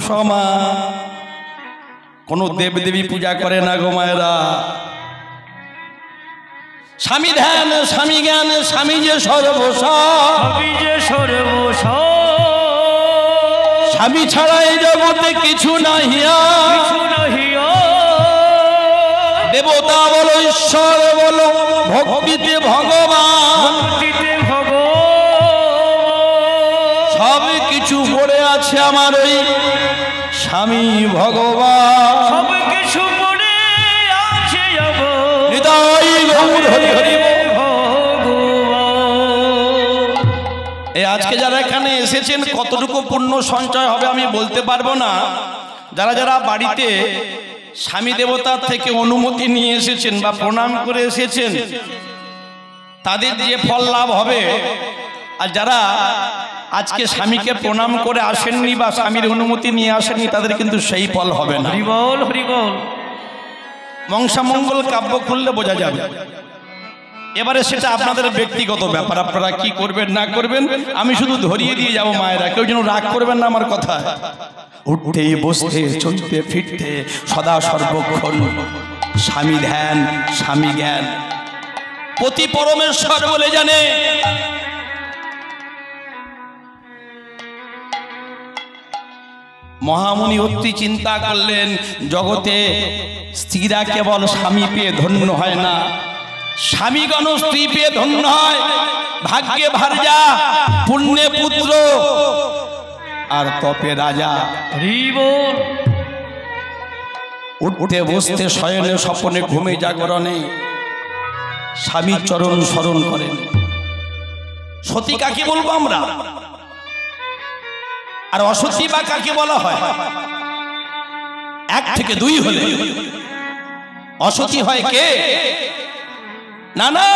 সমা কোনো দেবদেবী পূজা করে না গো মায়েরা। স্বামী ধ্যান, স্বামী জ্ঞান, স্বামী যে সর্বস্ব, স্বামী ছাড়া এই জগতে কিছু নাহিয়া। দেবতা বলো, ঈশ্বর বলো, ভক্তিতে ভগবান, সব কিছু পড়ে আছে আমার ওই স্বামী ভগবান। সব কিছু পড়ে আছে হৃদয় গৌর হরি হরি ভগবান। এই আজকে যারা এখানে এসেছেন কতটুকু পুণ্য সঞ্চয় হবে আমি বলতে পারবো না। যারা যারা বাড়িতে স্বামী দেবতার থেকে অনুমতি নিয়ে এসেছেন বা প্রণাম করে এসেছেন তাদের যে ফল লাভ হবে, আর যারা আজকে স্বামীকে প্রণাম করে আসেননি বা স্বামীর অনুমতি নিয়ে আসেননি তাদের কিন্তু সেই ফল হবে না। হরিবল হরিবল। মংসামঙ্গল কাব্য খুললে বোঝা যাবে। এবারে সেটা আপনাদের ব্যক্তিগত ব্যাপার, আপনারা কি করবেন না করবেন আমি শুধু ধরিয়ে দিয়ে যাব মায়েরা, কেউ যেন রাগ করবেন না আমার কথা। উঠতে বসতে চলতে ফিরতে সদা সর্বক্ষণ স্বামী ধ্যান, স্বামী জ্ঞান। পতি পরমেশ্বর বলে জানে। মহামুনি অতি চিন্তা করলেন, জগতে স্ত্রীরা কেবল স্বামী পেয়ে ধন্য হয় না, স্বামীগণ স্ত্রী পেয়ে ধন্য হয়। ভাগ্যে ভার্যা, পুণ্যে পুত্র, আর তপে রাজা। উঠতে বসতে শয়নে স্বপনে ঘুমে জাগরণে স্বামী চরণ স্মরণ করেন। সতী কাকে বলবো আমরা, আর অসতী বা কাকে বলা হয়? এক থেকে দুই হলে অসতী হয় কে? না না,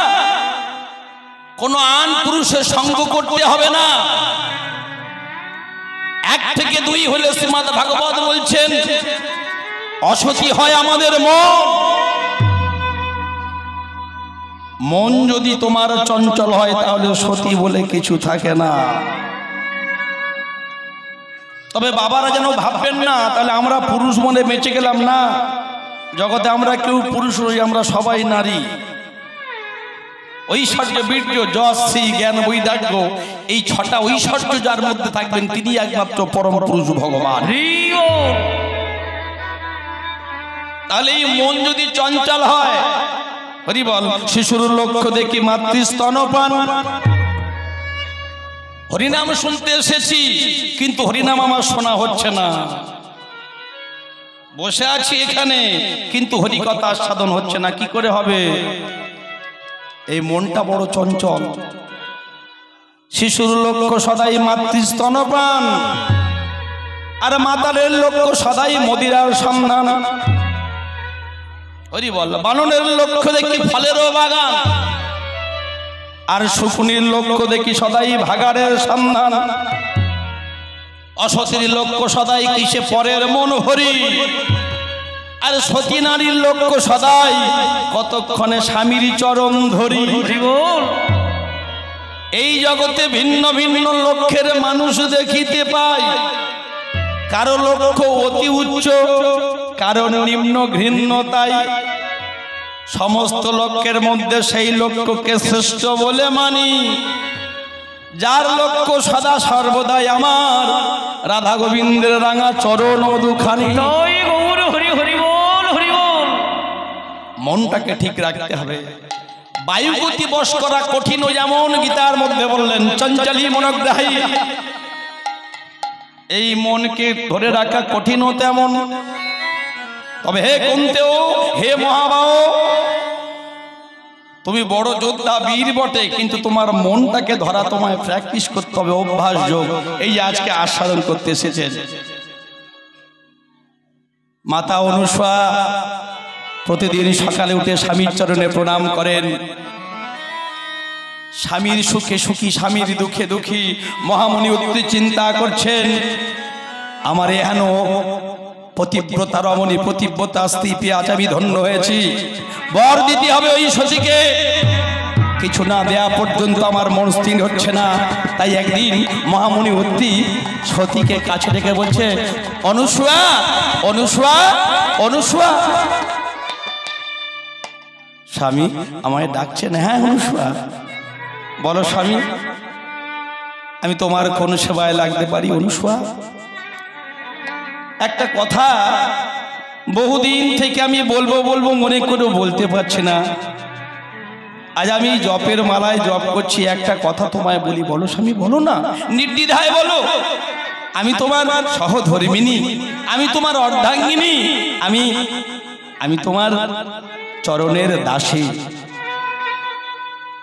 কোন আন পুরুষের সঙ্গ করতে হবে না। এক থেকে দুই হলে শ্রীমদ্ ভাগবত বলছেন অসতী হয় আমাদের মন। মন যদি তোমার চঞ্চল হয় তাহলে সতী বলে কিছু থাকে না। তবে বাবারা যেন ভাববেন না তাহলে আমরা পুরুষ মনে বেঁচে গেলাম না। জগতে আমরা কেউ পুরুষ নই, আমরা সবাই নারী। ঐশ্বর্য, বীর্য, যশ, শ্রী, জ্ঞান, বৈরাগ্য, এই ছটা ঐশ্বর্য যার মধ্যে থাকবেন তিনি একমাত্র পরম পুরুষ ভগবান। তাহলে এই মন যদি চঞ্চল হয়, হরি বল, শিশুর লক্ষ্য দেখি মাতৃস্তনপান। হরিনাম শুনতে এসেছি কিন্তু হরিনাম আমার শোনা হচ্ছে না। বসে আছি এখানে কিন্তু হরিকথা আস্বাদন হচ্ছে না। কি করে হবে? এই মনটা বড় চঞ্চল। শিশুর লক্ষ্য সদাই মাতৃস্তনপান, আর মাতালের লক্ষ্য সদাই মদিরার সন্ধান। হরি বল। বানরের লক্ষ্য দেখি ফলেরও বাগান, আর শকুনির লক্ষ্য দেখি সদাই ভাগাড়ের সন্ধান। অসতীর লক্ষ্য সদাই কিসে পরের মন হরি, আর সতী নারীর লক্ষ্য সদাই কতক্ষণে স্বামীর চরণ ধরি। এই জগতে ভিন্ন ভিন্ন লক্ষ্যের মানুষ দেখিতে পাই। কারো লক্ষ্য অতি উচ্চ, কারো নিম্ন ঘৃণ্যতাই। সমস্ত লক্ষ্যের মধ্যে সেই লক্ষ্যকে শ্রেষ্ঠ বলে মানি যার লক্ষ্য সদা সর্বদাই আমার রাধা গোবিন্দের রাঙা চরণ দুখানি। মনটাকে ঠিক রাখতে হবে। বায়ুগতি বশ করা কঠিন, যেমন গীতার মধ্যে বললেন চঞ্চলী মনগ্রাহী। এই মনকে ধরে রাখা কঠিন তেমন। তবে হে কুন্তেও, হে মহাবাহু, তুমি বড় যোদ্ধা, বীর বটে, কিন্তু তোমার মনটাকে ধরা তোমায় প্র্যাকটিস করতে হবে, অভ্যাস যোগ। এই যে আজকে আস্বাদন করতে এসেছেন মাতা অনুসূয়া প্রতিদিন সকালে উঠে স্বামীর চরণে প্রণাম করেন। স্বামীর সুখে সুখী, স্বামীর দুঃখে দুঃখী। মহামুনি অতি চিন্তা করছেন, আমার এহেন পতিব্রতা রমণী, পতিব্রতা স্ত্রী পেয়ে আজ আমি ধন্য হয়েছি। বর দিতে হবে ওই সতীকে। কিছু না দেয়া পর্যন্ত আমার মন স্থির হচ্ছে না। তাই একদিন মহামুনি অত্রি সতীকে কাছে ডেকে বলছে, অনুসূয়া, অনুসূয়া, অনুসূয়া। স্বামী আমায় ডাকছেন। হ্যাঁ অনুসূয়া, বলো স্বামী, আমি তোমার কোন সেবায় লাগতে পারি? অনুসূয়া, একটা কথা বহুদিন থেকে আমি বলবো বলবো মনে করে বলতে পারছি না। আজ আমি জপের মালায় জপ করছি, একটা কথা তোমায় বলি। বলো স্বামী, বলো না, নির্দ্বিধায় বলো। আমি তোমার সহধর্মিনী, আমি তোমার অর্ধাঙ্গিনী, আমি তোমার চরণের দাসী।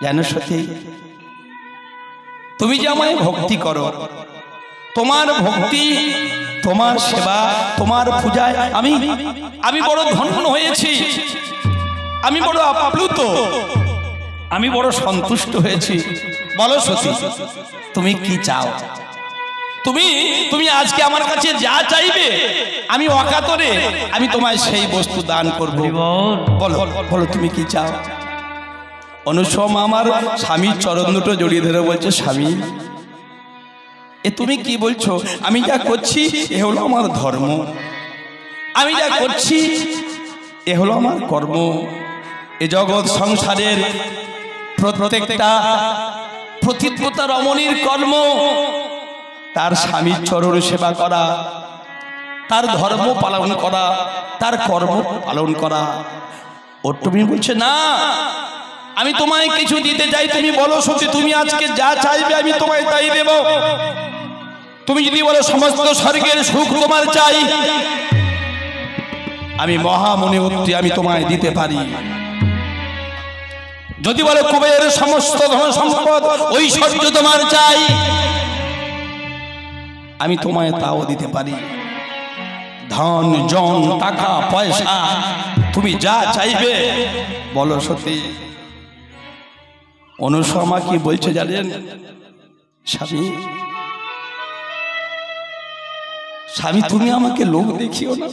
জানো সতী, তুমি যে আমায় ভক্তি করো, তোমার ভক্তি, তোমার সেবা, তোমার পূজায় আমি বড় ধন্য হয়েছি, আমি বড় আপ্লুত, আমি বড় সন্তুষ্ট হয়েছি। বলো সতী, তুমি কি চাও? তুমি আজকে আমার কাছে যা চাইবে আমি অকাতরে আমি তোমায় সেই বস্তু দান করব। বলো বলো, তুমি কি চাও? অনুসম আমার স্বামীর চরণ দুটো জড়িয়ে ধরে বলছে, স্বামী, এ তুমি কি বলছো? আমি যা করছি এ হলো আমার ধর্ম, আমি যা করছি এ হলো আমার কর্ম। এ জগৎ সংসারের প্রত্যেকটা প্রতিব্রতা রমণীর কর্ম তার স্বামীর চরণ সেবা করা, তার ধর্ম পালন করা, তার কর্ম পালন করা। ও তুমি বলছে না, আমি তোমায় কিছু দিতে চাই। তুমি বলো সত্যি, তুমি আজকে যা চাইবে আমি তোমায় তাই দেব। তুমি যদি বলো সমস্ত স্বর্গের সুখ তোমার চাই, আমি মহামুনি অত্রি আমি তোমায় দিতে পারি। যদি বলো কুবের সমস্ত ধন সম্পদ ঐশ্বর্য তোমার চাই, আমি তোমায় তাও দিতে পারি। ধন জন টাকা পয়সা তুমি যা চাইবে বলো সত্যি। অনুসমা কি বলছে জানেন? স্বামী, স্বামী, তুমি আমাকে লোভ দেখিও না।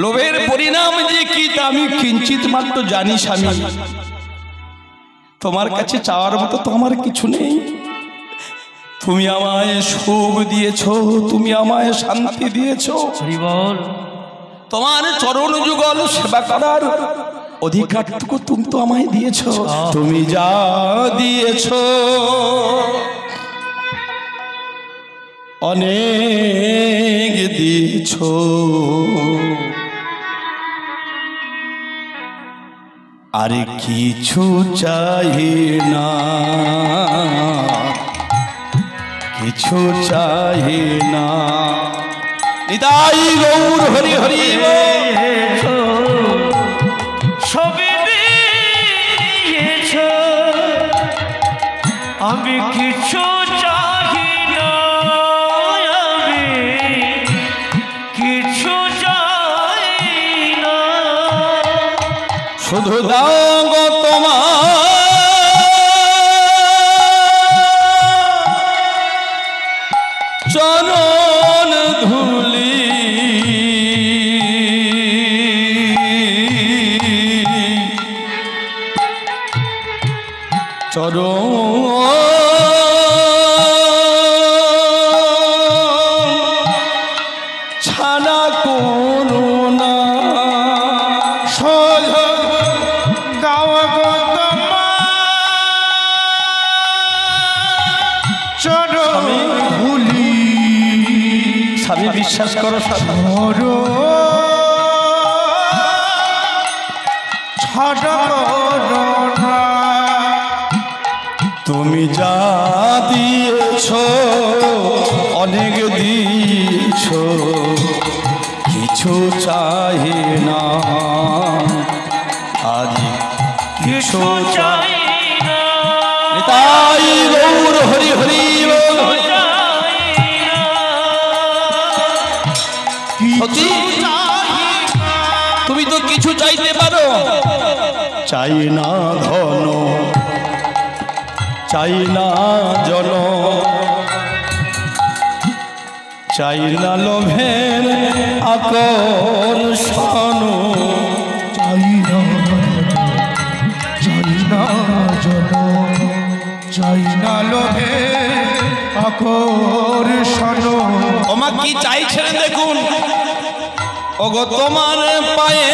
লোভের পরিণাম যে কি তা আমি কিঞ্চিত মাত্র জানি। স্বামী, তোমার কাছে চাওয়ার মতো তো আমার কিছু নেই। তুমি আমায় সুখ দিয়েছো, তুমি আমায় শান্তি দিয়েছো, তোমার চরণ যুগল সেবা করার অধিকারটুকু তুমি তো আমায় দিয়েছো। তুমি যা দিয়েছো অনেক দিয়েছো, আর কিছু চাই না, কিছু চাই না। নিতাই গৌর হরি হরি, সবে দিয়েছো, আমি কিছু চাই না, আমি কিছু চাই না। শুধু দাও গো তোমার চরণ ধুলি, চরণ ছাড়া করুণা। স্বামী বিশ্বাস করো, তুমি যা দিয়েছো অনেক দিয়েছো, কিছু চাই না, আজ কিছু চাই না। তাই গৌর হরি হরি, তুমি তো কিছু চাইতে পারো। চাই না ধন, চাই না জন, চাই না লোভের আকর্ষণ, চাই না, চাই না চাই না লোভে আকর্ষণ। ওমা কি চাইছেন দেখুন, ওগো তোমার পায়ে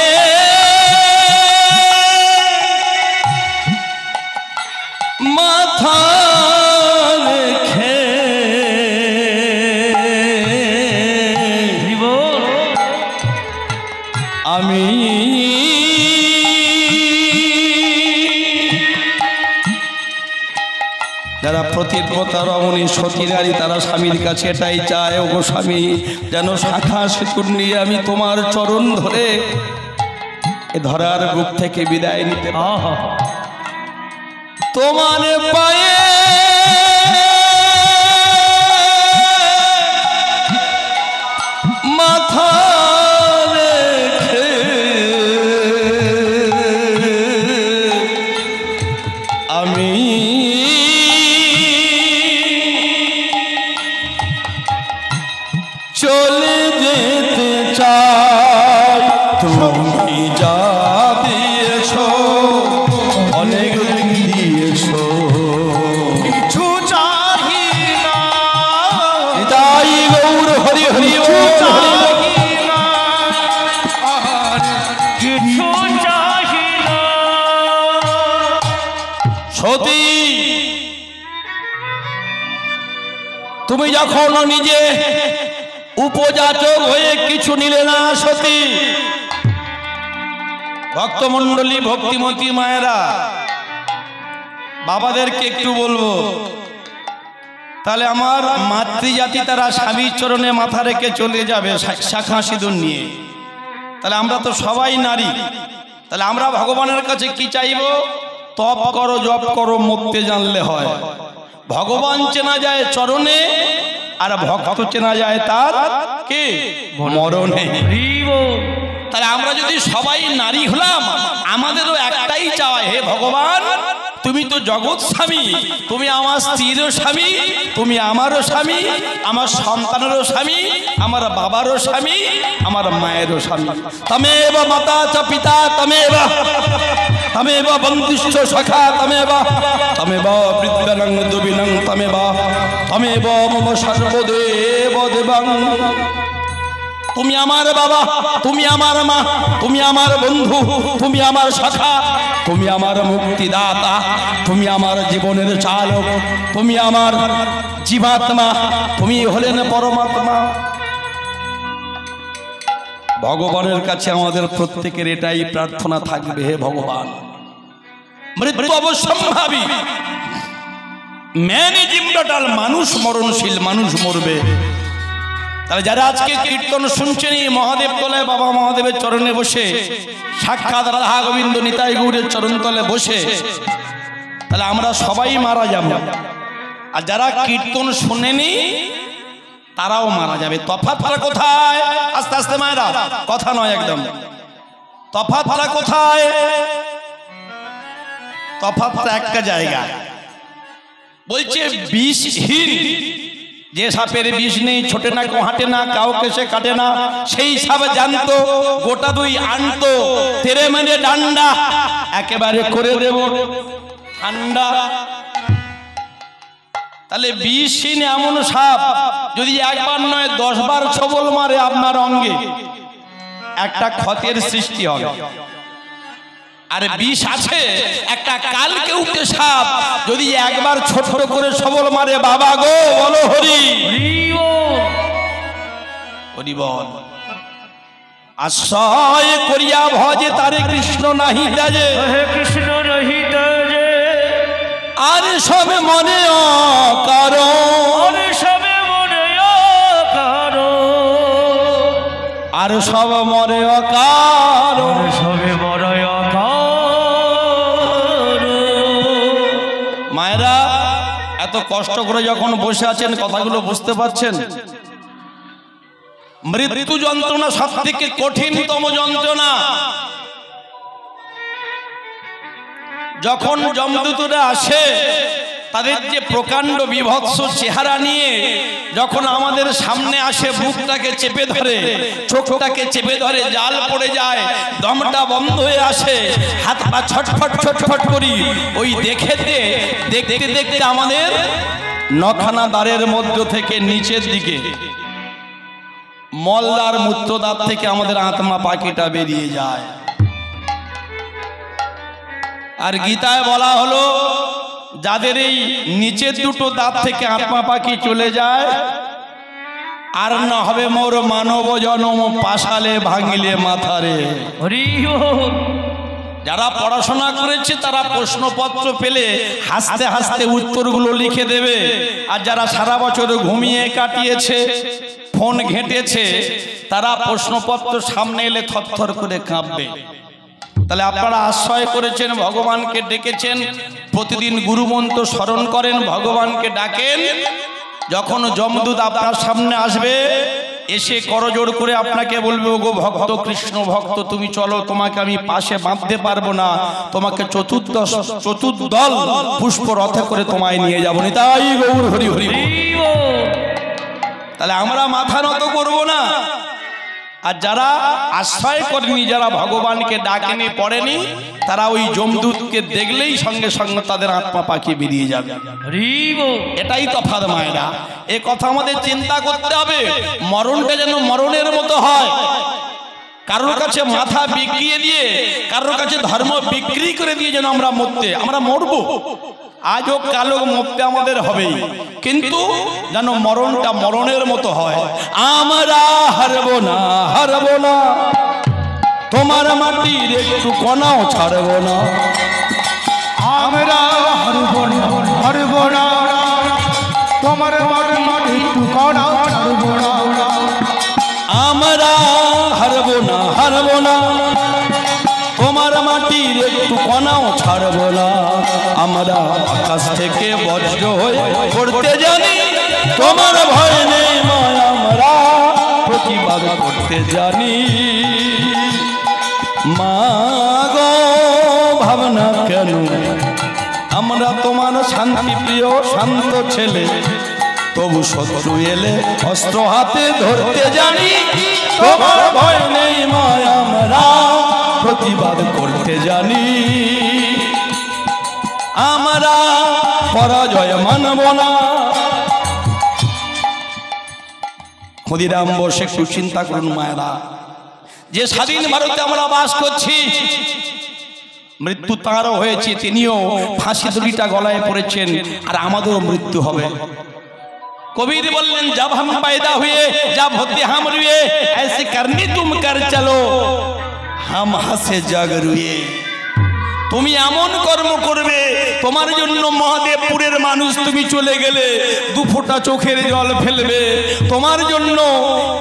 মাথা রেখে আমি যারা প্রতিব্রতা রমণী সতী নারী তারা স্বামীর কাছে এটাই চায়, ওগো স্বামী যেন শাখা সিঁদুর নিয়ে আমি তোমার চরণ ধরে এ ধরার বুক থেকে বিদায় নিতে পারি। তোমার পায়ে মাথা রেখে আমি চলে যেতে চাই। তুমি যা দিয়েছ অনেক দিয়েছ, কিছু চাহি না, তাই গৌর হরি হরি চাহি না, আর কিছু চাহি না। সতী তুমি যখন নিজে উপযাচক হয়ে কিছু নিলে না সতী, ভক্তমণ্ডলী ভক্তিমতী মায়েরা বাবাদেরকে একটু বলবো, তাহলে আমার মাতৃজাতি তারা স্বামীর চরণে মাথা রেখে চলে যাবে শাখা সিঁদুর নিয়ে, তাহলে আমরা তো সবাই নারী, তাহলে আমরা ভগবানের কাছে কি চাইবো? তপ করো জপ করো মরতে জানলে হয়। ভগবান চেনা যায় চরণে, আর ভক্ত চেনা যায় তার কি মরণে। তাহলে আমরা যদি সবাই নারী হলাম, আমাদেরও একটাই চাওয়া, হে ভগবান তুমি তো জগৎ স্বামী, তুমি আমার স্ত্রীরও স্বামী, তুমি আমারও স্বামী, আমার সন্তানেরও স্বামী, আমার বাবারও স্বামী, আমার মায়েরও স্বামী। তমেব মাতা চ পিতা তমেব বন্ধুশ্চ সখা তমেব বৃদ্ধনং দুবিনং তমেব মম সর্বদেব দেবং। তুমি আমার বাবা, তুমি আমার মা, তুমি আমার বন্ধু, তুমি আমার সখা, তুমি আমার মুক্তিদাতা, তুমি আমার জীবনের চালক, তুমি আমার জীবাত্মা, তুমি হলেন পরমাত্মা। ভগবানের কাছে আমাদের প্রত্যেকের এটাই প্রার্থনা থাকবে, হে ভগবান মৃত্যু অবশ্যম্ভাবী, ম্যান ইজ ইমমর্টাল, মানুষ মরণশীল, মানুষ মরবে। তাহলে যারা আজকে কীর্তন শুনছেন এই মহাদেব তলায় বাবা মহাদেবের চরণে বসে, সাক্ষাৎ রাধা গোবিন্দ নিতাই গৌরের চরণ তলে বসে, তাহলে আমরা সবাই মারা যাব। আর যারা কীর্তন শোনেনি তারাও মারা যাবে। তফাৎটা কোথায়? আস্তে আস্তে মায়েরা, কথা নয় একদম। তফাৎটা কোথায়? তফাৎটা একটা জায়গা বলছে বিষহীন, যে সাপের বিষ নেই, ছোটে না, হাঁটে না, কাউকে সে কাটে না, সেই সাপ জানতো, গোটা দুই আনতো, তেরে মেরে ডান্ডা একেবারে করে দেব ঠান্ডা। তাহলে বিষহীন এমন সাপ যদি একবার নয় 10 বার ছবল মারে আপনার অঙ্গে, একটা ক্ষতের সৃষ্টি হবে। আর বিষ আছে একটা কালকে উঠে সাপ, যদি একবার ছোট করে সবল মারে, বাবা গো বলো হরি হরি বল। আশ্রয় করিয়া ভজে তারে কৃষ্ণ নাহি দাজে, কৃষ্ণ নাহি দাজে, আর সবে মনে অকারণ, সবে মনে অকারণ, আর সব মরে অকারণ, সবে মরে অকারণ। মায়েরা এত কষ্ট করে যখন বসে আছেন, কথাগুলো বুঝতে পারছেন? মৃত্যু যন্ত্রণা সব থেকে কঠিনতম যন্ত্রণা। যখন যমদূতরা আসে তাদের যে প্রকাণ্ড বিভৎস চেহারা নিয়ে যখন আমাদের সামনে আসে, বুকটাকে চেপে ধরে, চোখটাকে চেপে ধরে, জাল পড়ে যায়, দমটা বন্ধ হয়ে আসে, হাত পা ছটফট ছটফট করি। ওই দেখতে দেখতে আমাদের নখানা দ্বারের মধ্য থেকে নিচের দিকে মলদার মূত্রদাঁত থেকে আমাদের আত্মা পাখিটা বেরিয়ে যায়। আর গীতায় বলা হলো, যাদের এই নিচের দুটো দাঁত থেকে আত্মা পাখি চলে যায়, আর না হবে মোর মানব জনম পাশালে ভাঙিলে মাথারে। হরি বল। যারা পড়াশোনা করেছে তারা প্রশ্নপত্র পেলে হাসতে হাসতে উত্তরগুলো লিখে দেবে, আর যারা সারা বছর ঘুমিয়ে কাটিয়েছে, ফোন ঘেঁটেছে, তারা প্রশ্নপত্র সামনে এলে থরথর করে কাঁপবে। তাহলে আপনারা আশ্রয় করেছেন, ভগবানকে ডেকেছেন, প্রতিদিন গুরুমন্ত্র স্মরণ করেন, ভগবানকে ডাকেন। যখন যমদূত আপনার সামনে আসবে, এসে করজোড় করে আপনাকে বলবে, ওগো ভক্ত, কৃষ্ণ ভক্ত, তুমি চলো, তোমাকে আমি পাশে বাঁধতে পারবো না, তোমাকে চতুর্দল পুষ্প রথে করে তোমায় নিয়ে যাবো। নিতাই গৌর হরি হরি। তাহলে আমরা মাথা নত করবো না। আর যারা আশ্রয় করেনি, যারা ভগবানকে ডাকেনি, পড়েনি, তারা ওই যমদূতকে দেখলেই সঙ্গে সঙ্গে তাদের আত্মা পাখি বেরিয়ে যাবে। এটাই তফাৎ মায়েরা। এ কথা আমাদের চিন্তা করতে হবে। মরণটা যেন মরণের মতো হয়। কারোর কাছে মাথা বিকিয়ে দিয়ে, কারোর কাছে ধর্ম বিক্রি করে দিয়ে যেন আমরা মরবো। আজ হোক কাল হোক মরতে আমাদের হবেই, কিন্তু যেন মরণটা মরণের মতো হয়। আমরা হারবো না, তোমার মাটির একটু কণাও ছাড়বো না। আমরা হারবো না, তোমার মাটির একটু কণাও ছাড়বো না। আমরা হারবো না, তোমার মাটির একটু কণাও ছাড়বো না। আমরা আকাশ থেকে বজ্র হয়ে পড়তে জানি, তোমার ভয় নেই মায়, আমরা প্রতিবাদ করতে জানি। মা গো ভাবনা কেন, আমরা তোমার শান্তি প্রিয় শান্ত ছেলে, তবু শত্রু এলে অস্ত্র হাতে ধরতে জানি। তোমার ভয় নেই মায়, আমরা প্রতিবাদ করতে জানি। আমরা পরাজয় মানব না। ক্ষুদিরাম বসে একটু চিন্তা করুন মায়েরা, যে স্বাধীন ভারতে আমরা বাস করছি, মৃত্যু তাঁরও হয়েছে, তিনিও ফাঁসি দড়িটা গলায় পড়েছেন, আর আমাদেরও মৃত্যু হবে। কবির বললেন, জব হাম पैदा हुए, जब होते हम रुए, ऐसे करनी तुम कर चलो, हम हंसे जग रुए। তুমি এমন কর্ম করবে, তোমার জন্য মহাদেবপুরের মানুষ তুমি চলে গেলে দু ফোঁটা চোখের জল ফেলবে। তোমার জন্য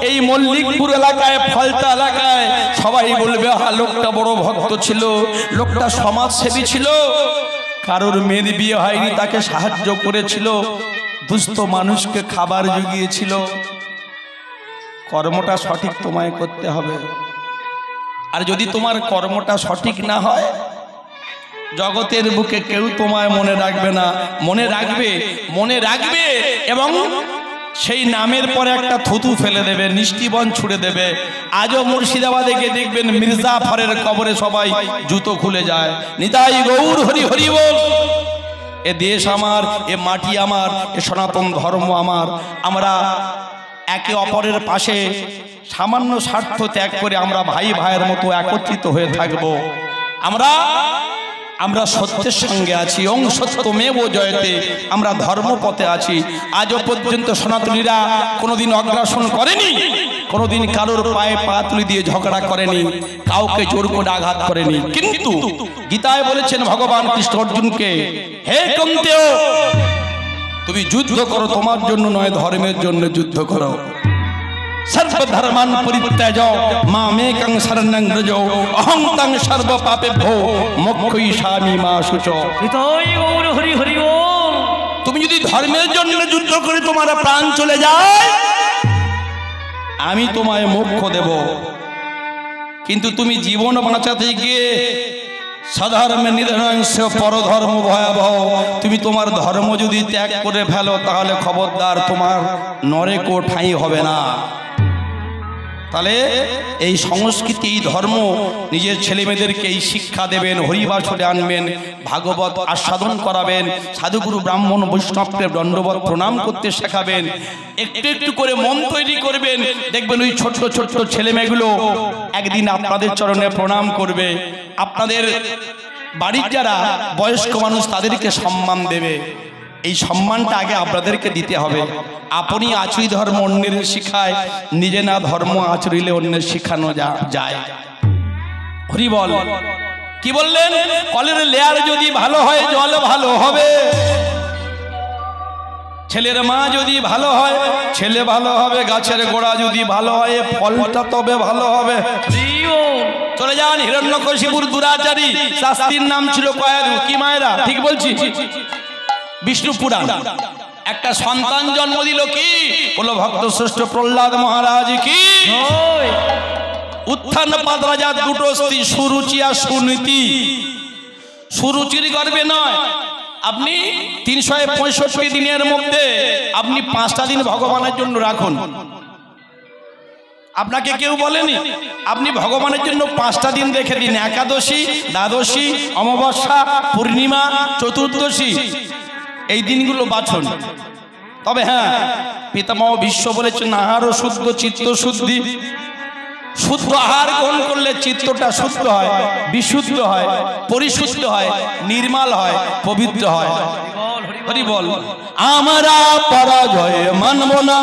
এই মল্লিকপুর এলাকায়, ফলতা এলাকায় সবাই বলবে, লোকটা বড় ভক্ত ছিল, লোকটা সমাজসেবী ছিল, কারোর মেয়ের বিয়ে হয়নি, তাকে সাহায্য করেছিল, দুস্থ মানুষকে খাবার জুগিয়েছিল। কর্মটা সঠিক তোমায় করতে হবে। আর যদি তোমার কর্মটা সঠিক না হয়, জগতের বুকে কেউ তোমায় মনে রাখবে না। মনে রাখবে এবং সেই নামের পরে একটা থুতু ফেলে দেবে, নিষ্টিবন ছুড়ে দেবে। আজও মুর্শিদাবাদে গিয়ে দেখবেন মির্জাফরের কবরে সবাই জুতো খুলে যায়। নিতাই গৌর হরি হরি বল। এ দেশ আমার, এ মাটি আমার, এ সনাতন ধর্ম আমার। আমরা একে অপরের পাশে সামান্য স্বার্থ ত্যাগ করে আমরা ভাই ভাইয়ের মতো একত্রিত হয়ে থাকবো। আমরা সত্যের সঙ্গে আছি, ওং সত্যমেব জয়তে। আমরা ধর্মপথে আছি। আজও পর্যন্ত সনাতনীরা কোনোদিন অগ্রাসন করেনি, কোনোদিন কারোর পায়ে পা তুলে দিয়ে ঝগড়া করেনি, কাউকে জোর করে আঘাত করেনি। কিন্তু গীতায় বলেছেন ভগবান কৃষ্ণ অর্জুনকে, হে কুন্তেয়, তুমি যুদ্ধ করো, তোমার জন্য নয়, ধর্মের জন্য যুদ্ধ করো। সর্বধর্মান পরিত্যাজ মামেকং শরণং ব্রজ, অহং তং সর্ব পাপেভ্যো মোক্ষয়িষ্যামি মা শুচো। তুমি যদি ধর্মের জন্য যুদ্ধ করে তোমার প্রাণ চলে যায়, আমি তোমায় মোক্ষ দেব। কিন্তু তুমি জীবন বাঁচাতে গিয়ে সাধর্মে নিধনাংশ পরধর্ম ভয়াবহ। তুমি তোমার ধর্ম যদি ত্যাগ করে ফেলো তাহলে খবরদার তোমার নরকও ঠাঁই হবে না। তাহলে এই সংস্কৃতি, এই ধর্ম নিজের ছেলেমেয়েদেরকে এই শিক্ষা দেবেন, হরিবাসরে আনবেন, ভাগবত আস্বাদন করাবেন, সাধুগুরু ব্রাহ্মণ বৈষ্ণবকে দণ্ডবত প্রণাম করতে শেখাবেন, একটু একটু করে মন তৈরি করবেন। দেখবেন ওই ছোট্ট ছোট্ট ছেলেমেয়েগুলো একদিন আপনাদের চরণে প্রণাম করবে। আপনাদের বাড়ির যারা বয়স্ক মানুষ তাদেরকে সম্মান দেবে। এই সম্মানটা আগে আপনাদেরকে দিতে হবে। আপনি আচরি ধর্ম অন্যের শিখায়, নিজে না ধর্ম আচরিলে অন্যের শিখানো যায়। হরি বল। কি বললেন? কলের লেয়ার যদি ভালো হয় জল ভালো হবে, ছেলের মা যদি ভালো হয় ছেলে ভালো হবে, গাছের গোড়া যদি ভালো হয় ফলটা তবে ভালো হবে। চলে যান হিরণ্যকশিপুর দুরাচারী, শাস্ত্রীর নাম ছিল কয়াদু। কি মায়েরা ঠিক বলছি? বিষ্ণু পুরাণ। একটা সন্তান জন্ম দিল, কি বলো? ভক্ত শ্রেষ্ঠ প্রহ্লাদ মহারাজ কি। উত্থান পাদ রাজার দুটো স্ত্রী, সুরুচি আর সুনীতি। সুরুচির গর্বে নয়, আপনি 365 দিনের মধ্যে আপনি 5টা দিন ভগবানের জন্য রাখুন। আপনাকে কেউ বলেনি? আপনি ভগবানের জন্য 5টা দিন রেখে দিন। একাদশী, দ্বাদশী, অমাবস্যা, পূর্ণিমা, চতুর্দশী, এই দিনগুলো বাছুন। তবে হ্যাঁ, পিতামহ বিশ্ব বলেছেন আহারও শুদ্ধ, চিত্ত শুদ্ধি। শুদ্ধ আহার গ্রহণ করলে চিত্তটা শুদ্ধ হয়, বিশুদ্ধ হয়, পরিশুদ্ধ হয়, নির্মল হয়, পবিত্র হয়। হরি বল। আমরা পরাজয় মানব না,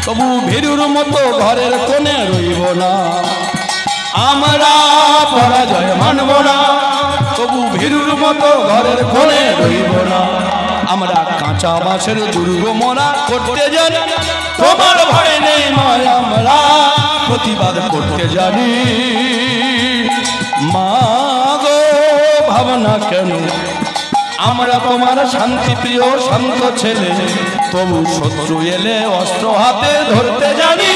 তবু ভীরুর মতো ঘরের কোণে রইব না। আমরা পরাজয় মানব না, তবু ভীরুর মতো ঘরের কোণে রইব না। আমরা কাঁচা বাঁশের দুর্গ মোরা করতে জানি, তোমার ভয় নেই মায়, আমরা প্রতিবাদ করতে জানি। মা গো ভাবনা কেন, আমরা তোমার শান্তি প্রিয় শান্ত ছেলে, তবু শত্রু এলে অস্ত্র হাতে ধরতে জানি।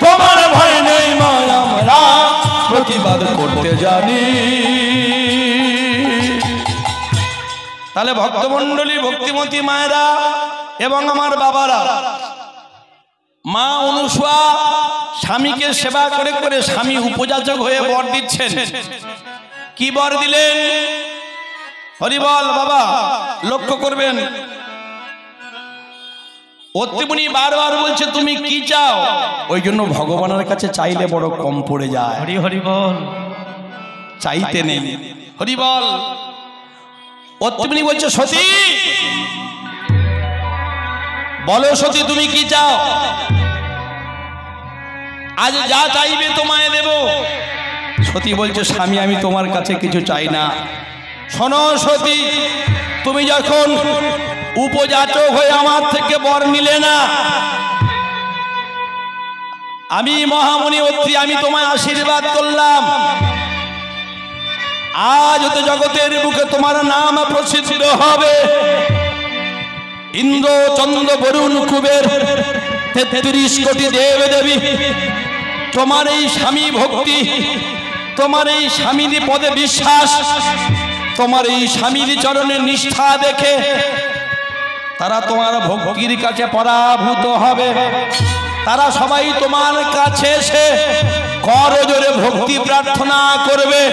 তোমার ভয় নেই মায়, আমরা প্রতিবাদ করতে জানি। তাহলে ভক্তমণ্ডলী, ভক্তিমতী মায়েরা এবং আমার বাবারা, মা অনুসূয়া স্বামীকে সেবা করে করে স্বামী উপযাচক হয়ে বর দিচ্ছেন। কি বর দিলেন? হরিবল বাবা, লক্ষ্য করবেন। অত্রিমুনি বারবার বলছে তুমি কি চাও, ওই জন্য ভগবানের কাছে চাইলে বড় কম পড়ে যায়। হরি হরি বল। চাইতে নেই। হরিবল। অত্রিমুনি বলছে সতী বলো, সতী তুমি কি চাও? আজ যা চাইবে তোমায় দেব। সতী বলছে স্বামী আমি তোমার কাছে কিছু চাই না। শোনো সতী, তুমি যখন উপযাচক হয়ে আমার থেকে বর নিলে না, আমি মহামণি অত্রি, আমি তোমায় আশীর্বাদ করলাম। আজ হতে জগতের বুকে তোমার নাম প্রসিদ্ধ হবে। ইন্দ্র, চন্দ্র, বরুণ, কুবের, 33 কোটি দেব দেবী তোমার এই স্বামী ভক্তি, তোমার এই স্বামীর পদে বিশ্বাস, তোমার এই স্বামীর চরণে নিষ্ঠা দেখে তারা তোমার ভক্তির কাছে পরাভূত হবে। তারা সবাই তোমার কাছে এসে করজোরে ভক্তি প্রার্থনা করবে।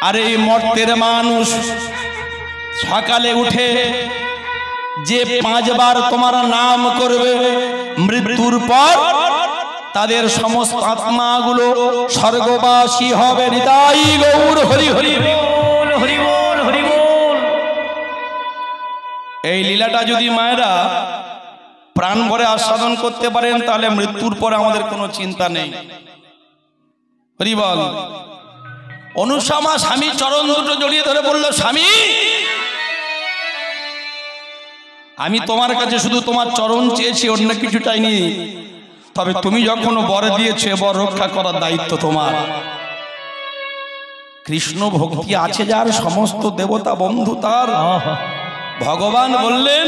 আর এই মর্তের মানুষ সকালে উঠে যে 5 বার তোমার নাম করবে, মৃত্যুর পর তাদের সমস্ত আত্মাগুলো স্বর্গবাসী হবে। নিতাই গৌর হরি হরি বল, হরি বল, হরি বল। এই লীলাটা যদি মায়েরা প্রাণ ভরে আস্বাদন করতে পারেন তাহলে মৃত্যুর পরে আমাদের কোনো চিন্তা নেই। হরি বল। অনুসূয়া মা স্বামী চরণ দুটো জড়িয়ে ধরে বলল, স্বামী আমি তোমার কাছে শুধু তোমার চরণ চেয়েছি, অন্য কিছু চাইনি। তবে তুমি যখন বর দিয়েছে, বর রক্ষা করার দায়িত্ব তোমার। কৃষ্ণ ভক্তি আছে যার, সমস্ত দেবতা বন্ধু তার। ভগবান বললেন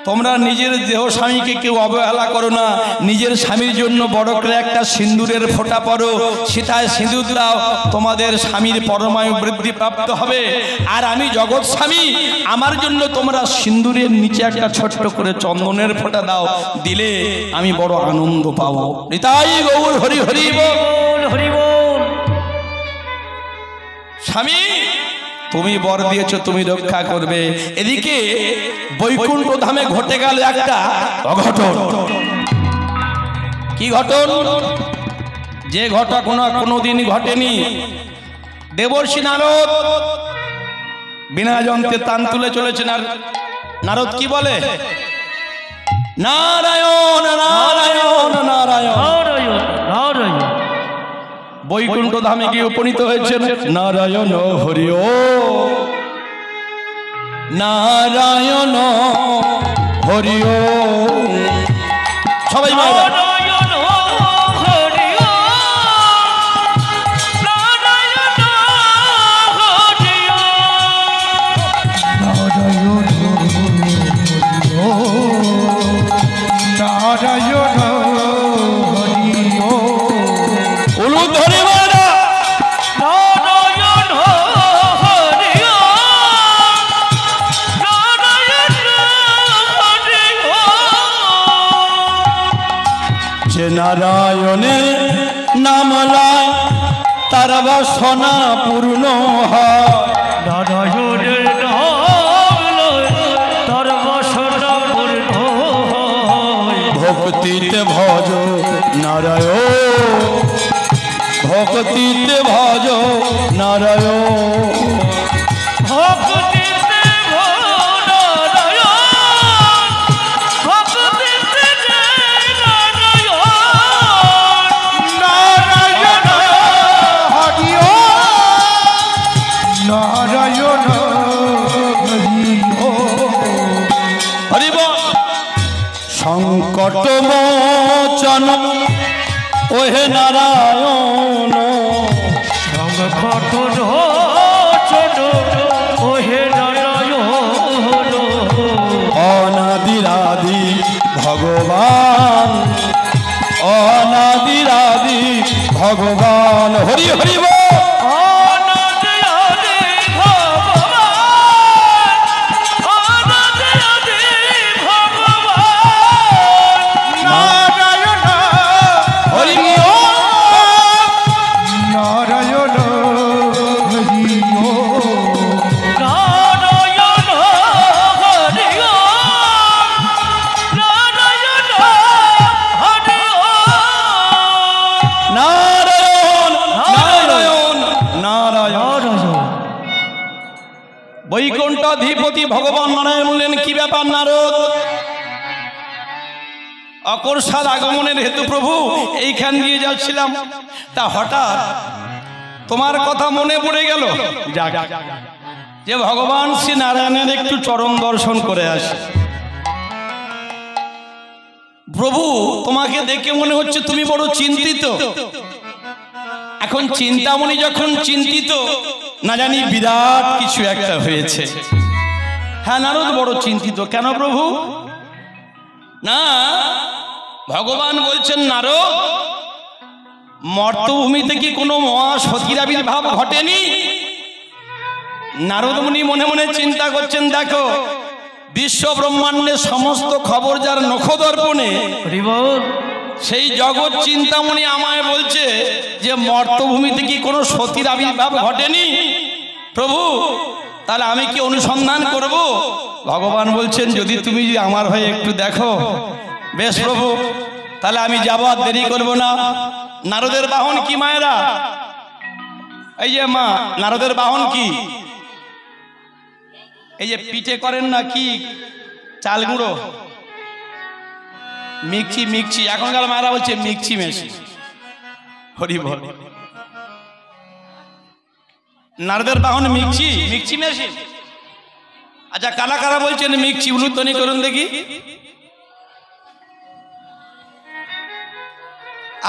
তোমরা নিজের দেহ স্বামীকে কেউ অবহেলা করো না, নিজের স্বামীর জন্য বড় করে একটা সিন্দুরের ফোঁটা পড়ো, সেটায় সিঁদুর দাও, তোমাদের স্বামীর পরমায়ু বৃদ্ধি প্রাপ্ত হবে। আর আমি জগৎ স্বামী, আমার জন্য তোমরা সিন্দুরের নিচে একটা ছোট্ট করে চন্দনের ফোঁটা দাও, দিলে আমি বড় আনন্দ পাবো। নিতাই গৌর হরি হরি বল। হরি বল। স্বামী তুমি বর দিয়েছ, তুমি রক্ষা করবে। এদিকে বৈকুণ্ঠ ধামে ঘটে গেল একটা অঘটন। কি ঘটন? যে ঘটনা কোনোদিন ঘটেনি। দেবর্ষি নারদ বিনা যন্ত্রে তান তুলে চলেছেন। আর নারদ কি বলে? নারায়ণ নারায়ণ নারায়ণ। নারায়ণ নারায়ণ। বৈকুণ্ঠ ধামে গিয়ে উপনীত হয়েছেন। নারায়ণ হরি ও নারায়ণ হরি ও। সবাই নারায়ণ হরি ও, নারায়ণ হরি ও। নারায়ণ হরি ও, নারায়ণ হরি ও। উলুদ ধরে মারা। নারায়ণ হরি ও, নারায়ণ হরি ও। যে নারায়ণের নাম লয় তার বাসনা পূর্ণ হয়। নারায়ণের নাম লয় তার বাসনা পূর্ণ হয়। ভক্তিতে ভজ নারায়ণ, ভক্তিতে ভজ নারায়ণ। ভক্তিতে নারায়ণ, ভক্তিতে নারায়ণ। নারায়ণ হরি ও, নারায়ণ হরি ও। হরি বল। সংকট মোচন ওহে নারায়ণ, সংকট মোচন ওহে নারায়ণ। অনাদিরাদি ভগবান, অনাদিরাদি ভগবান। হরি হরি বল। অনাদি আদি ভগবান, অনাদি আদি ভগবান। নারায়ণ হরি ও নারায়ণ হরি ও। নারায়ণ হরি ও, নারায়ণ হরি ও। নারায়ণ নারায়ণ নারায়ণ। বৈকুণ্ঠাধিপতি ভগবান নারায়ণ বললেন, কি ব্যাপার নারদ? অকর্ষার আগমনের হেতু প্রভু এইখান দিয়ে যাচ্ছিলাম, তা হঠাৎ তোমার কথা মনে পড়ে গেল যে ভগবান শ্রী নারায়ণের একটু চরণ দর্শন করে আসে। প্রভু তোমাকে দেখে মনে হচ্ছে তুমি বড় চিন্তিত। এখন চিন্তামণি যখন চিন্তিত, না জানি বিরাট কিছু একটা হয়েছে। হ্যাঁ নারদ বড় চিন্তিত। কেন প্রভু? না, ভগবান বলছেন নারদ, মর্তভূমিতে কি কোনো মহাসতীর আবির্ভাব ঘটেনি? নারদ মুনি মনে মনে চিন্তা করছেন, দেখো বিশ্ব ব্রহ্মাণ্ডের সমস্ত খবর যার নখদর্পণে, হরি বল। সেই জগৎ চিন্তামণি আমায় বলছে যে মর্তভূমিতে কি কোনো সতীর আবির্ভাব ঘটেনি। প্রভু তাহলে আমি কি অনুসন্ধান করব? ভগবান বলছেন, যদি তুমি আমার হয়ে একটু দেখো। বেশ প্রভু, তাহলে আমি যাব, আর দেরি করবো না। নারদের বাহন কি মায়েরা? এই যে মা, নারদের বাহন কি? এই যে পিঠে করেন না কি, চাল গুঁড়ো, মিক্সি। মিক্সি এখনকার মায়েরা বলছে মিক্সি মেশিন। হরি বল। নারদের বাহন মিক্সি, মিক্সি মেশিন। আচ্ছা কারা কারা বলছেন মিক্সি? উলুধ্বনি করুন দেখি।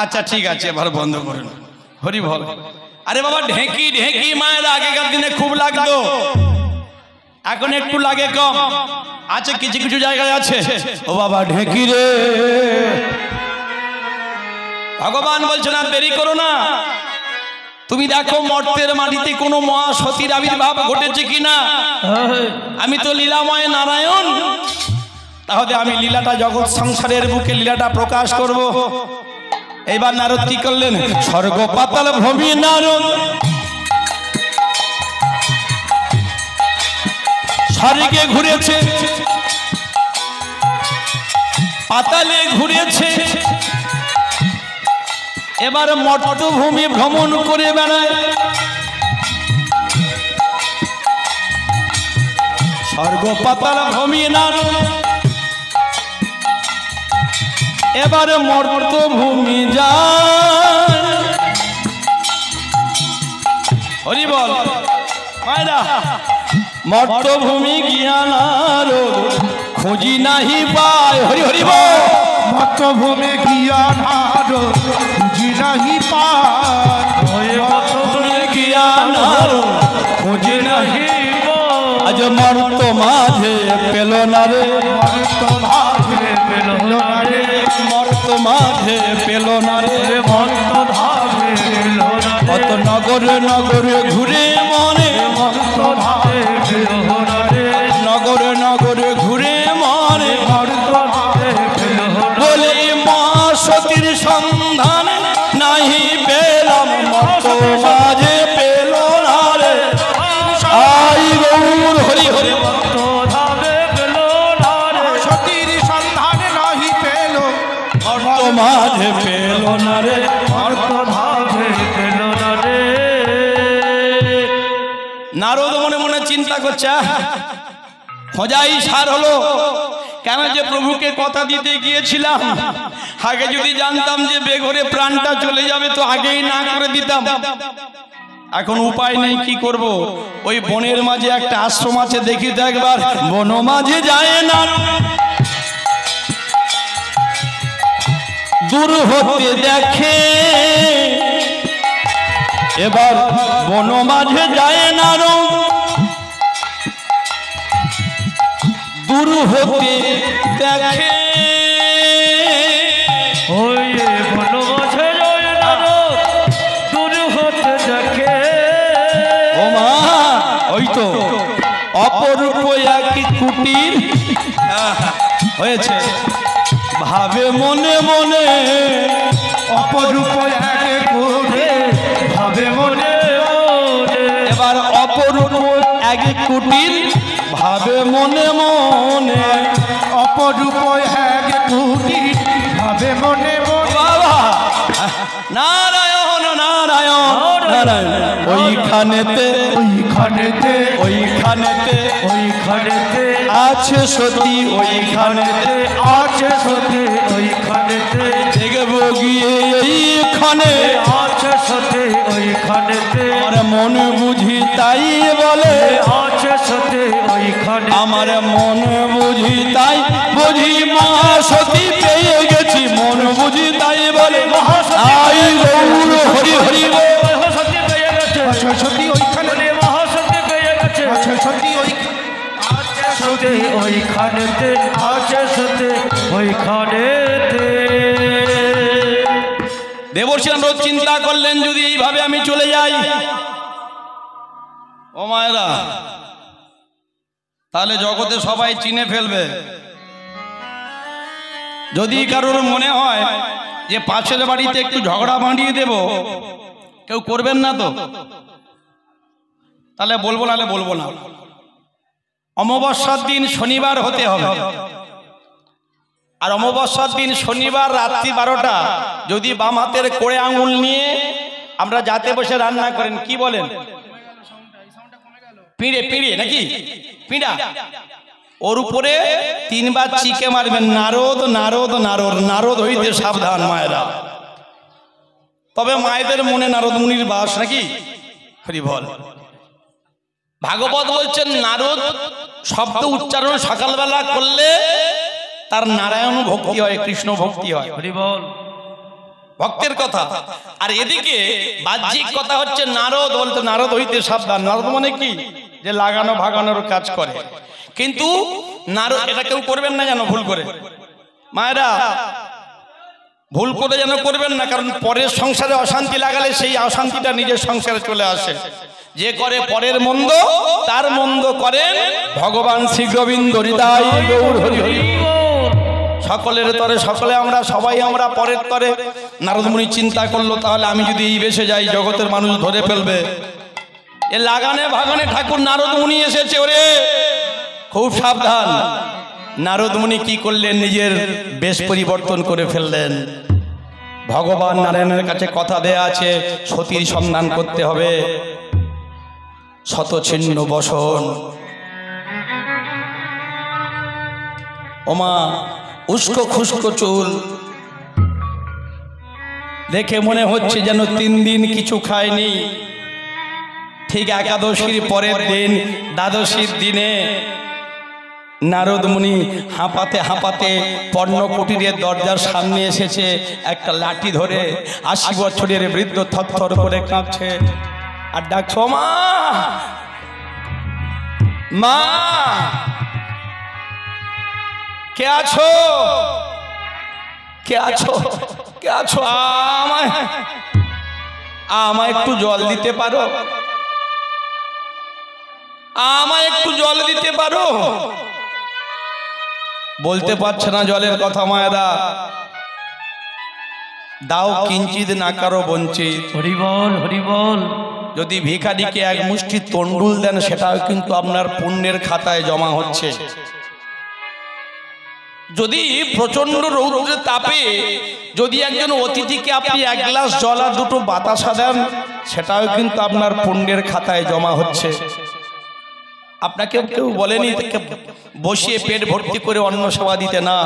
আচ্ছা ঠিক আছে, এবার বন্ধ করুন। হরি বল। আরে বাবা, ঢেঁকি ঢেঁকি মায়েরা আগেকার দিনে খুব লাগতো, এখন একটু লাগে কম। আছে, কিছু কিছু জায়গায় আছে। ও বাবা ঢেকি রে, ভগবান বলছে না দেরি করো না। তুমি দেখো মর্তের মাটিতে কোনো মহাসতীর আবির্ভাব ঘটেছে কিনা। আমি তো লীলাময় নারায়ণ, তাহলে আমি লীলাটা জগৎ সংসারের বুকে লীলাটা প্রকাশ করব। এইবার নারদ কি করলেন? স্বর্গ পাতাল ভূমি নারদ স্বর্গে ঘুরেছে, পাতালে ঘুরেছে, এবার মর্তভূমি ভ্রমণ করে বেড়ায়। স্বর্গ পাতাল ভূমি নারদ এবার মর্তভূমি যায়। হরি বল মায়রা, মর্তভূমি জ্ঞানার খুঁজি নাহি পায়। হরি হরি বল। মর্তভূমি জ্ঞানার খুঁজি নাহি পায়। মর্তভূমি জ্ঞানার খুঁজি নাহি আজ মর্ত মাঝে পেল না রে, মর্ত মাঝে পেল না রে, মর্ত মাঝে পেল না রে, মর্ত মাঝে পেল না রে। কত নগরে নগরে ঘুরে মনে, মর্ত মাঝে পেল না রে, নগরে নগরে ঘুরে মনে মর্ত মাঝে পেল না রে। বলে মা সতীর সন্ধান নাহি পেলাম, মর্ত মাঝে পেল না রে। আই গৌর হরি হরি, সতীর সন্ধান নাহি পেল, মর্ত মাঝে পেল না রে। মর্ত মাঝে পেল না রে। নারদ মনে মনে চিন্তা করছে, খোঁজাই সার হলো। কেন যে প্রভুকে কথা দিতে গিয়েছিলাম, আগে যদি জানতাম যে বেঘরে প্রাণটা চলে যাবে তো আগেই না করে দিতাম। এখন উপায় নেই, কি করব। ওই বনের মাঝে একটা আশ্রম আছে, দেখি তো একবার। বন মাঝে যায় না, দূর হতে দেখে, এবার বন মাঝে যায় না, দূর হতে দেখে। ও মা, ওই তো অপরূপ এক কুটির হয়েছে, ভাবে মনে মনে, অপরূপ এক কুটির ভাবে মনে মনে। এবার অপরূপ এক কুটির ভাবে মনে মনে, অপরূপ এক কুটির ভাবে মনে মনে। বাবা নারায়ণ নারায়ণ নারায়ণ, ওইখানেতে ওইখানেতে ওইখানেতে ওইখানেতে আছে সতী, ওইখানেতে আছে সতী, ওইখানেতে দেখব গিয়ে এইখানে আছে সতী, ওইখানেতে আমার মন বুঝি তাই বলে, আছে সতী, ওইখানে আমার মন বুঝি তাই বুঝি মা সতী পেয়ে গেছি, মন বুঝি তাই বলে। আই গৌর হরি হরি বল। আছে সতী ওইখানে, আছে সতী ওইখানেতে, আছে সতী ওইখানেতে। দেবর্ষি নারদ চিন্তা করলেন, যদি এইভাবে আমি চলে যাই ও মায়েরা, তাহলে জগতে সবাই চিনে ফেলবে। যদি কারোর মনে হয় যে পাশের বাড়িতে একটু ঝগড়া বাঁধিয়ে দেব, কেউ করবেন না তো? তাহলে বলবো, নাহলে বলবো না। অমাবস্যার দিন শনিবার হতে হবে, আর অমাবস্যার দিন শনিবার রাত্রি 12টা যদি বাম হাতের কোড়ে আঙুল নিয়ে আমরা যাতে বসে রান্না করেন, কি বলেন? পিঁড়ে, পিঁড়ে নাকি পিঁড়া, ওর উপরে 3 বার চিকে মারবেন, নারদ নারদ নারদ, নারদ হইতে সাবধান মায়েরা। তবে মায়েদের মনে নারদ মুনির বাস নাকি। হরি বল। ভাগবত বলছেন নারদ শব্দ উচ্চারণ সকালবেলা করলে তার নারায়ণ ভক্তি হয়, কৃষ্ণ ভক্তি হয়। হরি বল। ভক্তের কথা। আর এদিকে বাহ্যিক কথা হচ্ছে নারদ বলতে, নারদ হইতে সাবধান। নারদ মানে কি? যে লাগানো ভাগানোর কাজ করে। কিন্তু নারদ, এটা কেউ করবেন না যেন ভুল করে, মায়েরা ভুল করে যেন করবেন না, কারণ পরের সংসারে অশান্তি লাগালে সেই অশান্তিটা নিজের সংসারে চলে আসে। যে করে পরের মন্দ তার মন্দ করেন ভগবান শ্রী গোবিন্দ। হৃদয় গৌর হরি হরি। সকলের তরে সকলে আমরা সবাই আমরা পরের তরে। নারদ মুনি চিন্তা করলো, তাহলে আমি যদি এই বেশে যাই জগতের মানুষ ধরে ফেলবে। এ লাগানে ভাগানে ঠাকুর নারদ মুনি এসেছে, ওরে খুব সাবধান। নারদ মুনি কি করলেন, নিজের বেশ পরিবর্তন করে ফেললেন। ভগবান নারায়ণের কাছে কথা দেয়া আছে, সতীর সন্ধান করতে হবে। শতছিন্ন বসন, ওমা উস্কো খুস্কো চুল, দেখে মনে হচ্ছে যেন 3 দিন কিছু খায়নি। ঠিক একাদশীর পরের দিন, দ্বাদশীর দিনে নারদ মুনি হাঁপাতে হাঁপাতে পর্ণকুটিরের দরজার সামনে এসেছে। একটা লাঠি ধরে 80 বছরের বৃদ্ধ থরথর করে কাঁপছে আর ডাকছে, মা মা কে আছো, কে আছো, কে আছো, আমায় আমায় একটু জল দিতে পারো, আমায় একটু জল দিতে পারো। বলতে পারছে না জলের কথা, মায়েরা দাও কিঞ্চিত না কারো বঞ্চিত। হরি বল, হরি বল। যদি ভিখারিকে এক মুষ্টি তন্ডুল দেন, সেটাও কিন্তু আপনার পুণ্যের খাতায় জমা হচ্ছে। যদি প্রচন্ড রৌদ্রের তাপে যদি একজন অতিথিকে আপনি 1 গ্লাস জল আর 2টো বাতাসা দেন, সেটাও কিন্তু আপনার পুণ্যের খাতায় জমা হচ্ছে। আপনাকে কেউ বলেনি বসিয়ে পেট ভর্তি করে অন্ন সেবা দিতে না,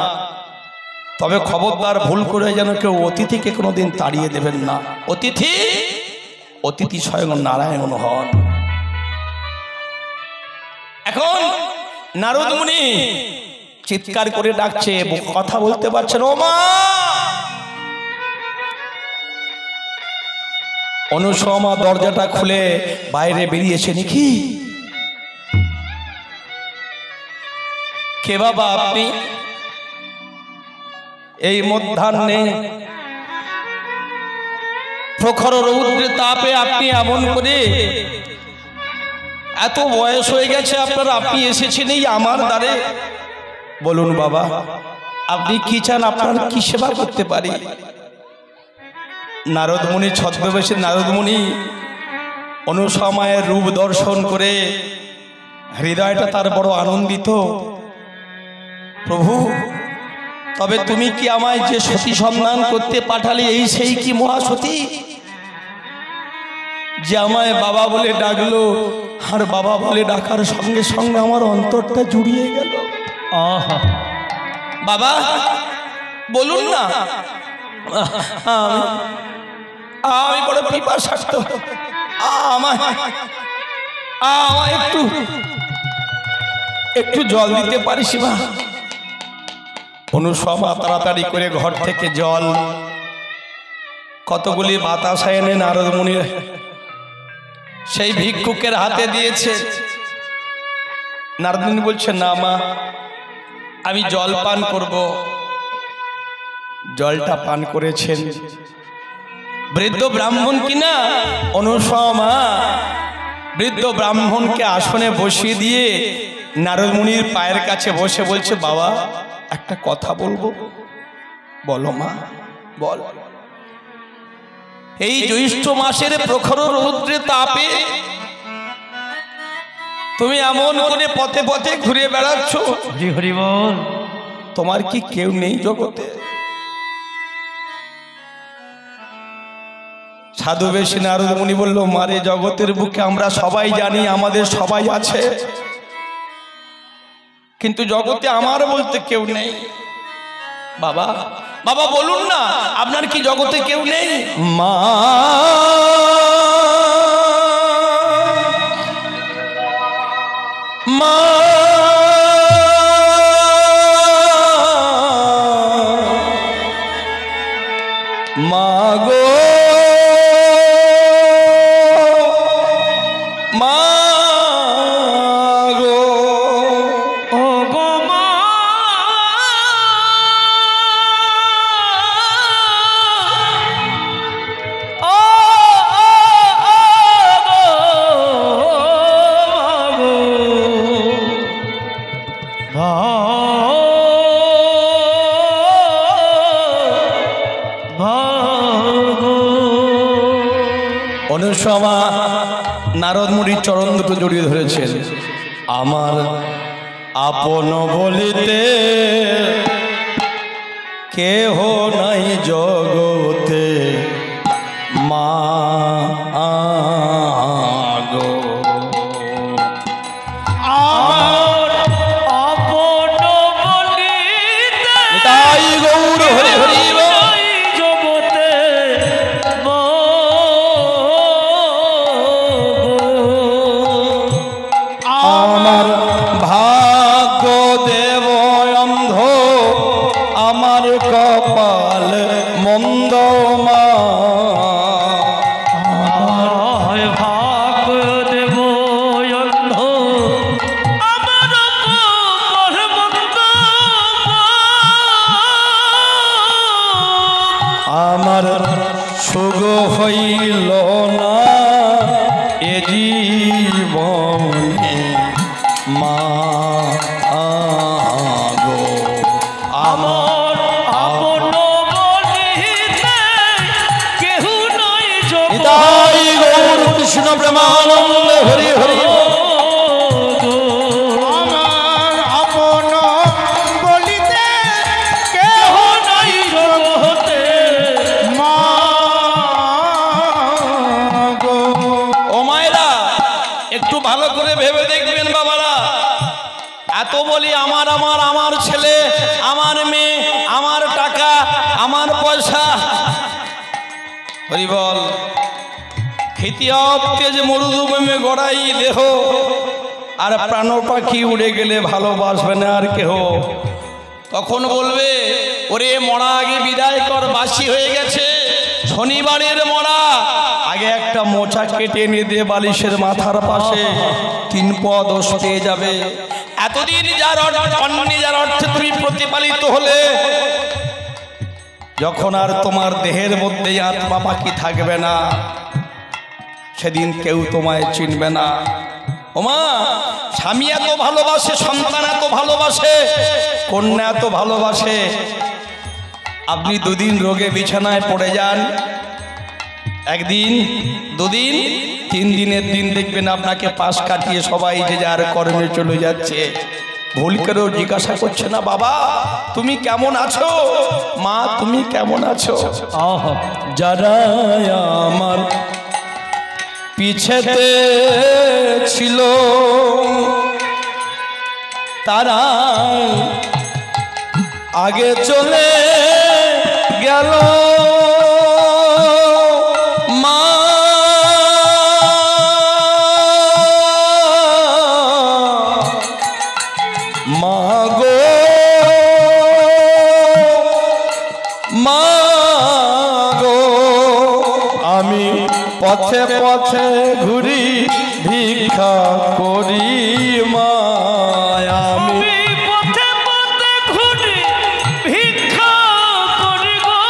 তবে খবরদার ভুল করে যেন কেউ অতিথিকে কোনোদিন তাড়িয়ে দেবেন না। অতিথি অতিথি স্বয়ং নারায়ণ হন। এখন নারদ মুনি চিৎকার করে ডাকছে, কথা বলতে পারছেন, ও মা। অনুসমা দরজাটা খুলে বাইরে বেরিয়েছে, নাকি কে বাবা আপনি? এই মধ্যাহ্নে প্রখর রৌদ্রের তাপে আপনি এমন করে, এত বয়স হয়ে গেছে আপনার, আপনি এসেছেন এই আমার দ্বারে। বলুন বাবা, আপনি কি চান, আপনার কি সেবা করতে পারি? নারদ মুনি ছদ্মবেশে নারদ মুনি অনুসময়ের রূপ দর্শন করে হৃদয়টা তার বড় আনন্দিত। প্রভু, তবে তুমি কি আমায় যে সতী সন্ধান করতে পাঠালে, এই সেই কি মহাসতী যে আমায় বাবা বলে ডাকলো, আর বাবা বলে ডাকার সঙ্গে সঙ্গে আমার অন্তরটা জুড়িয়ে গেল। আহা, বাবা বলুন না, আমি বড় পিপাসার্থ, আমায় একটু একটু জল দিতে পারিস মা? অনুসমা তাড়াতাড়ি করে ঘর থেকে জল, কতগুলি বাতাসা এনে নারদ মুনির সেই ভিক্ষুকের হাতে দিয়েছে। নারদ মুনি বলছে, না মা, আমি জল পান করব। জলটা পান করেছেন বৃদ্ধ ব্রাহ্মণ কিনা অনুসমা বৃদ্ধ ব্রাহ্মণকে আসনে বসিয়ে দিয়ে নারদ মুনির পায়ের কাছে বসে বলছে, বাবা একটা কথা বলবো। বলো মা, বল। এই জ্যৈষ্ঠ মাসের প্রখর রৌদ্রে তাপে তুমি এমন করে পথে পথে ঘুরে বেড়াচ্ছ, হরি হরি বল। তোমার কি কেউ নেই জগতে? সাধু বেশি নারদ মুনি বলল, মারে জগতের বুকে আমরা সবাই জানি আমাদের সবাই আছে, কিন্তু জগতে আমার বলতে কেউ নেই। বাবা, বাবা বলুন না, আপনার কি জগতে কেউ নেই? মা মা মা গো, মা গো, ও গো মা অনুসমা নারদ মুনির চরণ দুটো জড়িয়ে ধরেছেন। আমার আপন বলিতে কেহ নাই জগতে মা গো। আমার আপন বলিতে তাই গৌর হরি হরি এই জগতে মা গো। আমার ভাগ্য দেব অন্ধ, আমার কপাল মন্দ মা। হয় ভাগ দেব অন্ধ, আমার কপাল মন্দ। আমার সুগ হইল না এ জীবনে মা গো। আমার আপন বলিতে কেহ নাই জগতে তাই গৌর কৃষ্ণ প্রেমানন্দ হরি হরি। আমার আপন বলিতে কেহ নাই জগতে মা গো। ও মায়েরা, একটু ভালো করে ভেবে দেখবেন বাবারা। এত বলি আমার আমার আমার ছেলে, আমার মেয়ে, আমার টাকা, আমার পয়সা। হরি বল। খিতিয়াব তেজ মরুদুমে গড়াই দেহ, আর প্রাণ পাখি উড়ে গেলে ভালোবাসবে না আর কেহ। তখন বলবে ওরে মরা আগে বিদায় কর, বাসি হয়ে গেছে শনিবারের মরা। আগে একটা মোচা কেটে এনে দে বালিশের মাথার পাশে, 3 পদ ওষ পেয়ে যাবে। এতদিন যার অন্যে যার অর্থে তুমি প্রতিপালিত হলে, যখন আর তোমার দেহের মধ্যে আত্মা পাখি থাকবে না, সেদিন কেউ তোমায় চিনবে না। ওমা, স্বামী এত ভালোবাসে, সন্তান এত ভালোবাসে, কন্যা এত ভালোবাসে। আপনি 2 দিন রোগে বিছানায় পড়ে যান, 1 দিন 2 দিন 3 দিনের দিন দেখবেন আপনাকে পাশ কাটিয়ে সবাই যে যার কর্মে চলে যাচ্ছে। ভুল করেও জিজ্ঞাসা করছে না, বাবা তুমি কেমন আছো, মা তুমি কেমন আছো। যারা আমার পিছেতে ছিল তারা আগে চলে গেল, মা মা গো মা গো। আমি পথে পথে ঘুরি ভিক্ষা করি মা, আমি আমি পথে পথে ঘুরি ভিক্ষা করি গো।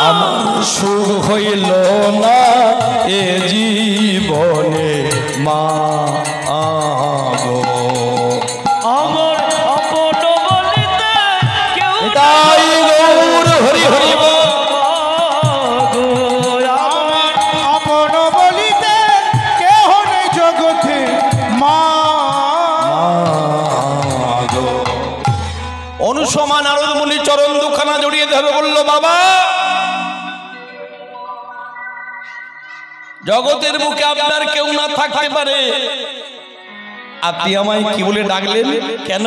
আমার সুখ হইল না এ জীবনে মা গো। আমার আপন বলিতে কেউ তাই গৌর হরি হরি বল। গো। আমার আপন বলিতে কেহ নাই জগতে মা গো। অনুসমা নারদ মুনি চরণ দুখানা জড়িয়ে ধরে বলল, বাবা জগতের বুকে আপনার কেউ না থাকতে পারে, আপনি আমায় কি বলে ডাকলেন কেন?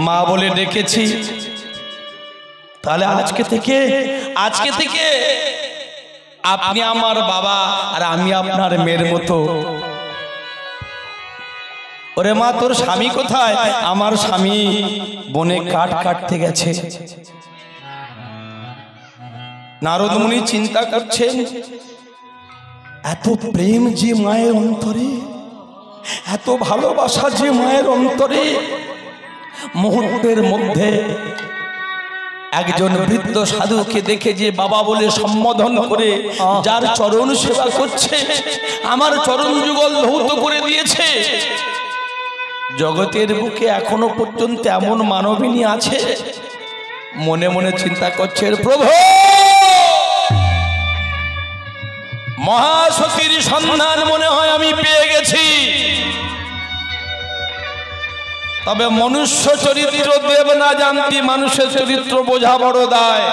মা বলে ডেকেছি। তাহলে আজকে থেকে আপনি আমার বাবা আর আমি আপনার মেয়ের মতো। ওরে মা, তোর স্বামী কোথায়? আমার স্বামী বনে কাঠ কাটতে গেছে। নারদ মুনি চিন্তা করছেন, এত প্রেম যে মায়ের অন্তরে, এত ভালোবাসা যে মায়ের অন্তরে, মুহূর্তের মধ্যে একজন বৃদ্ধ সাধুকে দেখে যে বাবা বলে সম্বোধন করে যার চরণ সেবা করছে, আমার চরণ যুগল ধৌত করে দিয়েছে। জগতের বুকে এখনো পর্যন্ত এমন মানবিনী আছে? মনে মনে চিন্তা করছে, প্রভু সতীর সন্ধান মনে হয় আমি পেয়ে গেছি, তবে মনুষ্য চরিত্র দেব না জানতি, মানুষের চরিত্র বোঝা বড় দায়।